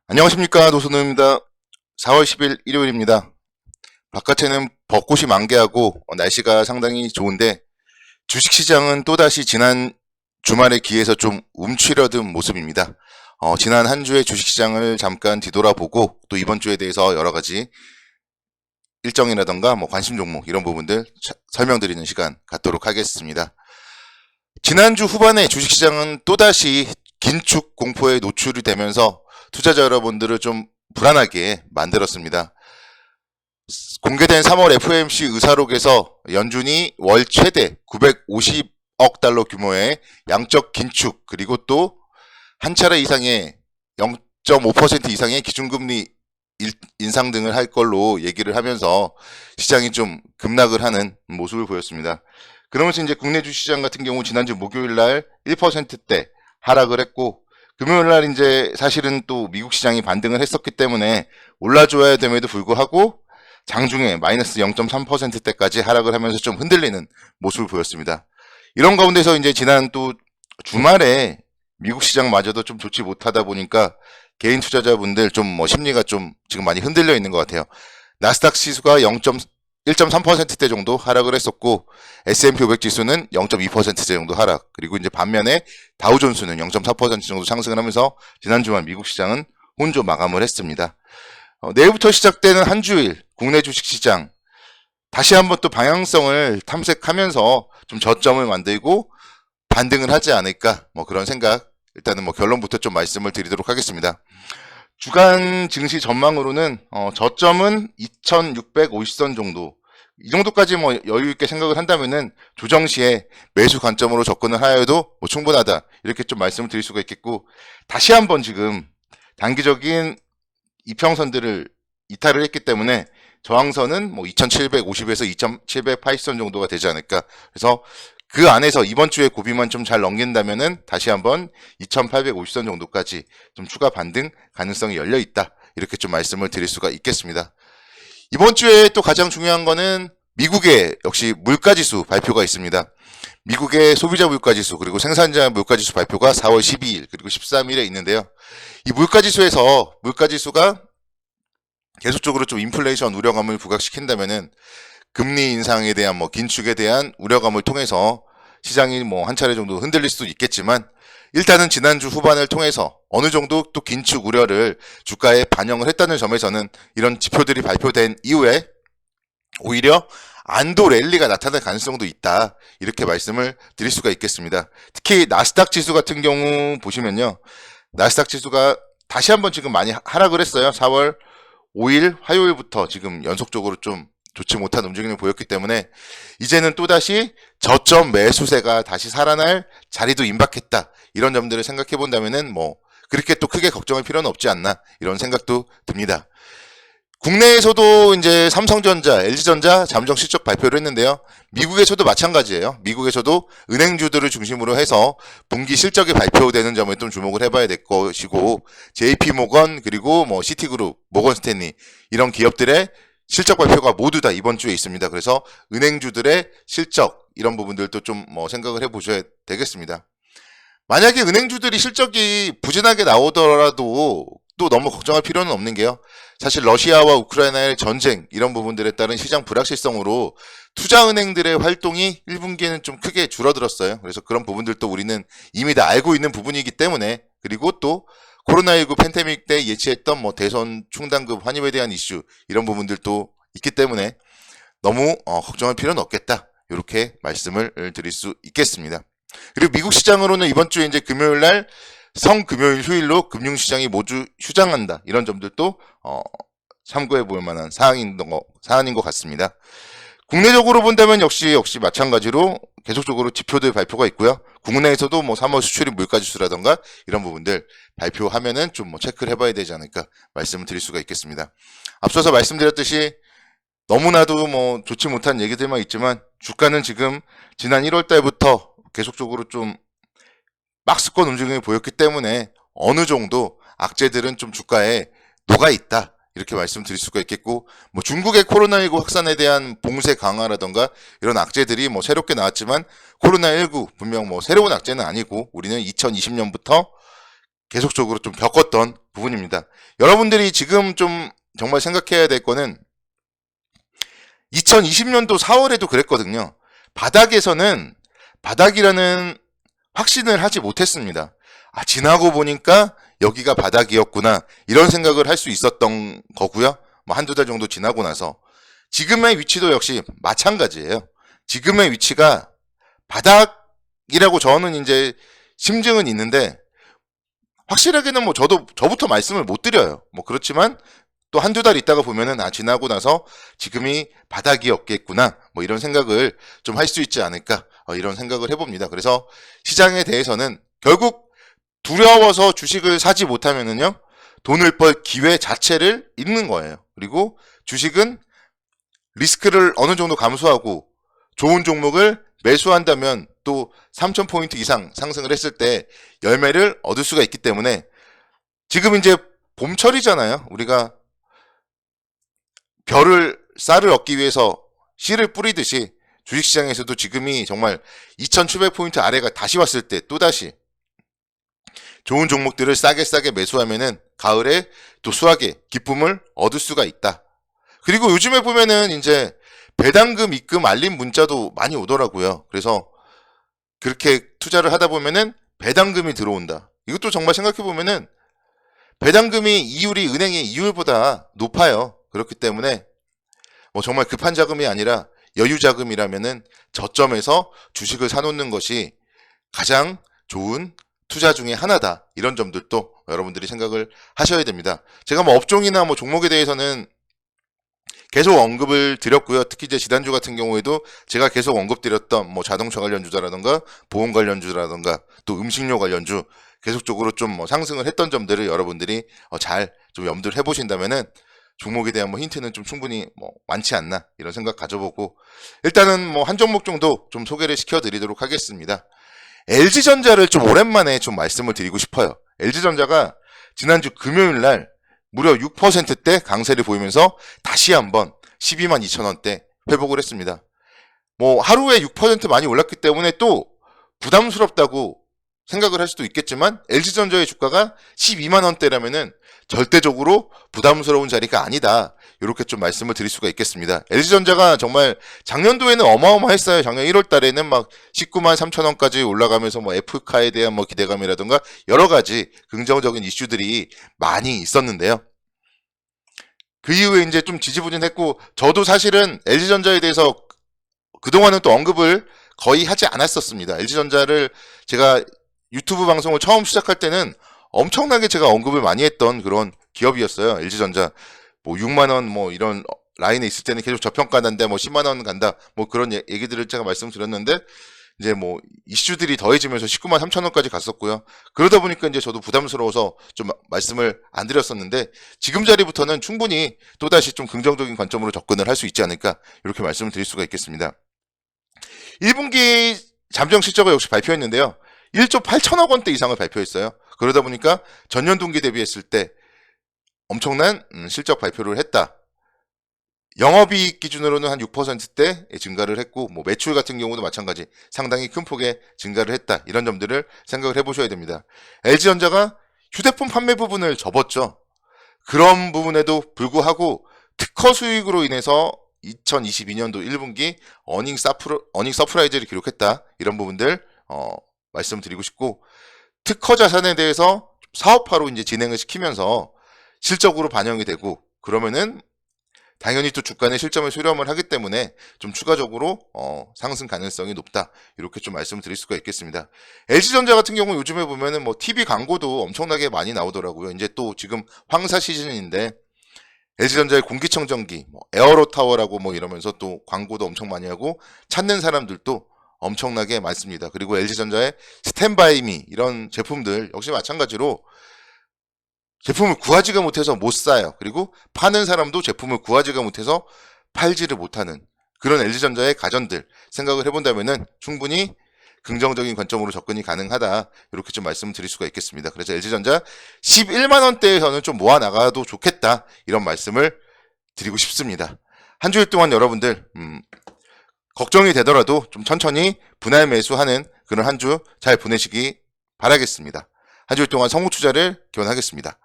안녕하십니까, 노선우입니다. 4월 10일 일요일입니다. 바깥에는 벚꽃이 만개하고 날씨가 상당히 좋은데 주식시장은 또다시 지난 주말에 기해서 좀 움츠러든 모습입니다. 지난 한 주의 주식시장을 잠깐 뒤돌아보고 또 이번 주에 대해서 여러 가지 일정이라던가 관심 종목 이런 부분들 설명드리는 시간 갖도록 하겠습니다. 지난주 후반에 주식시장은 또다시 긴축 공포에 노출이 되면서 투자자 여러분들을 좀 불안하게 만들었습니다. 공개된 3월 FOMC 의사록에서 연준이 월 최대 950억 달러 규모의 양적 긴축 그리고 또 한 차례 이상의 0.5% 이상의 기준금리 인상 등을 할 걸로 얘기를 하면서 시장이 좀 급락을 하는 모습을 보였습니다. 그러면서 이제 국내 주시장 같은 경우 지난주 목요일 날 1%대 하락을 했고 금요일 날 이제 사실은 또 미국 시장이 반등을 했었기 때문에 올라줘야 됨에도 불구하고 장중에 마이너스 0.3%대까지 하락을 하면서 좀 흔들리는 모습을 보였습니다. 이런 가운데서 이제 지난 또 주말에 미국 시장마저도 좀 좋지 못하다 보니까 개인 투자자분들 좀 심리가 좀 지금 많이 흔들려 있는 것 같아요. 나스닥 지수가 1.3%대 정도 하락을 했었고 S&P 500 지수는 0.2%대 정도 하락, 그리고 이제 반면에 다우존스는 0.4% 정도 상승을 하면서 지난 주말 미국 시장은 혼조 마감을 했습니다. 내일부터 시작되는 한 주일 국내 주식시장 다시 한번 또 방향성을 탐색하면서 좀 저점을 만들고 반등을 하지 않을까 그런 생각, 일단은 결론부터 좀 말씀을 드리도록 하겠습니다. 주간 증시 전망으로는 저점은 2650선 정도, 이 정도까지 여유 있게 생각을 한다면은 조정 시에 매수 관점으로 접근을 하여도 충분하다, 이렇게 좀 말씀을 드릴 수가 있겠고, 다시 한번 지금 단기적인 이평선들을 이탈을 했기 때문에 저항선은 2750에서 2780선 정도가 되지 않을까. 그래서 그 안에서 이번 주에 고비만 좀 잘 넘긴다면은 다시 한번 2850선 정도까지 좀 추가 반등 가능성이 열려 있다, 이렇게 좀 말씀을 드릴 수가 있겠습니다. 이번 주에 또 가장 중요한 거는 미국의 역시 물가지수 발표가 있습니다. 미국의 소비자 물가지수 그리고 생산자 물가지수 발표가 4월 12일 그리고 13일에 있는데요. 이 물가지수가 계속적으로 좀 인플레이션 우려감을 부각시킨다면은 금리 인상에 대한 긴축에 대한 우려감을 통해서 시장이 한 차례 정도 흔들릴 수도 있겠지만, 일단은 지난주 후반을 통해서 어느 정도 또 긴축 우려를 주가에 반영을 했다는 점에서는 이런 지표들이 발표된 이후에 오히려 안도 랠리가 나타날 가능성도 있다, 이렇게 말씀을 드릴 수가 있겠습니다. 특히 나스닥 지수 같은 경우 보시면요, 나스닥 지수가 다시 한번 지금 많이 하락을 했어요. 4월 5일 화요일부터 지금 연속적으로 좀 좋지 못한 움직임을 보였기 때문에 이제는 또다시 저점 매수세가 다시 살아날 자리도 임박했다, 이런 점들을 생각해 본다면은 그렇게 또 크게 걱정할 필요는 없지 않나, 이런 생각도 듭니다. 국내에서도 이제 삼성전자, LG전자 잠정 실적 발표를 했는데요. 미국에서도 마찬가지예요. 미국에서도 은행주들을 중심으로 해서 분기 실적이 발표되는 점에 좀 주목을 해봐야 될 것이고, JP모건 그리고 시티그룹, 모건스탠리 이런 기업들의 실적 발표가 모두 다 이번 주에 있습니다. 그래서 은행주들의 실적 이런 부분들도 좀 생각을 해보셔야 되겠습니다. 만약에 은행주들이 실적이 부진하게 나오더라도 또 너무 걱정할 필요는 없는 게요, 사실 러시아와 우크라이나의 전쟁 이런 부분들에 따른 시장 불확실성으로 투자은행들의 활동이 1분기에는 좀 크게 줄어들었어요. 그래서 그런 부분들도 우리는 이미 다 알고 있는 부분이기 때문에, 그리고 또 코로나19 팬데믹 때 예치했던 대선 충당금 환입에 대한 이슈 이런 부분들도 있기 때문에 너무 걱정할 필요는 없겠다, 이렇게 말씀을 드릴 수 있겠습니다. 그리고 미국 시장으로는 이번 주에 이제 금요일 날 성금요일 휴일로 금융시장이 모두 휴장한다, 이런 점들도 참고해 볼 만한 사안인 것 같습니다. 국내적으로 본다면 역시 마찬가지로 계속적으로 지표들 발표가 있고요. 국내에서도 3월 수출입 물가지수라던가 이런 부분들 발표하면은 좀 체크를 해봐야 되지 않을까 말씀을 드릴 수가 있겠습니다. 앞서서 말씀드렸듯이 너무나도 좋지 못한 얘기들만 있지만 주가는 지금 지난 1월 달부터 계속적으로 좀 박스권 움직임을 보였기 때문에 어느 정도 악재들은 좀 주가에 녹아 있다, 이렇게 말씀드릴 수가 있겠고, 중국의 코로나19 확산에 대한 봉쇄 강화라던가 이런 악재들이 새롭게 나왔지만 코로나19 분명 새로운 악재는 아니고 우리는 2020년부터 계속적으로 좀 겪었던 부분입니다. 여러분들이 지금 좀 정말 생각해야 될 거는 2020년도 4월에도 그랬거든요. 바닥에서는 바닥이라는 확신을 하지 못했습니다. 아, 지나고 보니까 여기가 바닥이었구나, 이런 생각을 할 수 있었던 거고요. 뭐 한두 달 정도 지나고 나서 지금의 위치도 역시 마찬가지예요. 지금의 위치가 바닥이라고 저는 이제 심증은 있는데 확실하게는 뭐 저부터 말씀을 못 드려요. 뭐 그렇지만 또 한두 달 있다가 보면은 아, 지나고 나서 지금이 바닥이었겠구나, 뭐 이런 생각을 좀 할 수 있지 않을까, 이런 생각을 해봅니다. 그래서 시장에 대해서는 결국 두려워서 주식을 사지 못하면은요, 돈을 벌 기회 자체를 잃는 거예요. 그리고 주식은 리스크를 어느 정도 감수하고 좋은 종목을 매수한다면 또 3,000포인트 이상 상승을 했을 때 열매를 얻을 수가 있기 때문에, 지금 이제 봄철이잖아요. 우리가 쌀을 얻기 위해서 씨를 뿌리듯이 주식시장에서도 지금이 정말 2,700포인트 아래가 다시 왔을 때 또다시 좋은 종목들을 싸게 매수하면은 가을에 또 수확의 기쁨을 얻을 수가 있다. 그리고 요즘에 보면은 이제 배당금 입금 알림 문자도 많이 오더라고요. 그래서 그렇게 투자를 하다 보면은 배당금이 들어온다. 이것도 정말 생각해 보면은 배당금이 이율이 은행의 이율보다 높아요. 그렇기 때문에 뭐 정말 급한 자금이 아니라 여유 자금이라면은 저점에서 주식을 사놓는 것이 가장 좋은 투자 중에 하나다. 이런 점들도 여러분들이 생각을 하셔야 됩니다. 제가 뭐 업종이나 뭐 종목에 대해서는 계속 언급을 드렸고요. 특히 이제 지난주 같은 경우에도 제가 계속 언급드렸던 뭐 자동차 관련주라던가 보험 관련주라던가 또 음식료 관련주 계속적으로 좀 뭐 상승을 했던 점들을 여러분들이 잘 좀 염두를 해보신다면은 종목에 대한 뭐 힌트는 좀 충분히 뭐 많지 않나, 이런 생각 가져보고, 일단은 뭐 한 종목 정도 좀 소개를 시켜드리도록 하겠습니다. LG전자를 좀 오랜만에 좀 말씀을 드리고 싶어요. LG전자가 지난주 금요일 날 무려 6%대 강세를 보이면서 다시 한번 12만 2천 원대 회복을 했습니다. 뭐 하루에 6% 많이 올랐기 때문에 또 부담스럽다고 생각을 할 수도 있겠지만 LG전자의 주가가 12만 원대라면은 절대적으로 부담스러운 자리가 아니다, 이렇게 좀 말씀을 드릴 수가 있겠습니다. LG전자가 정말 작년도에는 어마어마했어요. 작년 1월 달에는 막 19만 3천 원까지 올라가면서 뭐 F카에 대한 뭐 기대감이라든가 여러 가지 긍정적인 이슈들이 많이 있었는데요. 그 이후에 이제 좀 지지부진했고, 저도 사실은 LG전자에 대해서 그동안은 또 언급을 거의 하지 않았었습니다. LG전자를 제가 유튜브 방송을 처음 시작할 때는 엄청나게 제가 언급을 많이 했던 그런 기업이었어요. LG전자 뭐 6만원 뭐 이런 라인에 있을 때는 계속 저평가한데 뭐 10만원 간다, 뭐 그런 얘기들을 제가 말씀드렸는데 이제 뭐 이슈들이 더해지면서 19만 3천 원까지 갔었고요. 그러다 보니까 이제 저도 부담스러워서 좀 말씀을 안 드렸었는데, 지금 자리부터는 충분히 또다시 좀 긍정적인 관점으로 접근을 할 수 있지 않을까, 이렇게 말씀을 드릴 수가 있겠습니다. 1분기 잠정 실적을 역시 발표했는데요. 1조 8천억 원대 이상을 발표했어요. 그러다 보니까 전년 동기 대비했을 때 엄청난 실적 발표를 했다. 영업이익 기준으로는 한 6%대 증가를 했고, 뭐 매출 같은 경우도 마찬가지 상당히 큰 폭의 증가를 했다. 이런 점들을 생각을 해보셔야 됩니다. LG전자가 휴대폰 판매 부분을 접었죠. 그런 부분에도 불구하고 특허 수익으로 인해서 2022년도 1분기 어닝 서프라이즈를 기록했다. 이런 부분들 말씀드리고 싶고, 특허 자산에 대해서 사업화로 이제 진행을 시키면서 실적으로 반영이 되고, 그러면은 당연히 또 주가의 실점을 수렴을 하기 때문에 좀 추가적으로 상승 가능성이 높다, 이렇게 좀 말씀을 드릴 수가 있겠습니다. LG전자 같은 경우 요즘에 보면은 뭐 TV 광고도 엄청나게 많이 나오더라고요. 이제 또 지금 황사 시즌인데 LG전자의 공기청정기, 뭐 에어로타워라고 뭐 이러면서 또 광고도 엄청 많이 하고 찾는 사람들도 엄청나게 많습니다. 그리고 LG전자의 스탠바이미 이런 제품들 역시 마찬가지로 제품을 구하지가 못해서 못 사요. 그리고 파는 사람도 제품을 구하지가 못해서 팔지를 못하는 그런 LG전자의 가전들 생각을 해본다면은 충분히 긍정적인 관점으로 접근이 가능하다, 이렇게 좀 말씀을 드릴 수가 있겠습니다. 그래서 LG전자 11만 원대에서는 좀 모아나가도 좋겠다, 이런 말씀을 드리고 싶습니다. 한 주일 동안 여러분들 걱정이 되더라도 좀 천천히 분할 매수하는 그런 한 주 잘 보내시기 바라겠습니다. 한 주일 동안 성우 투자를 기원하겠습니다.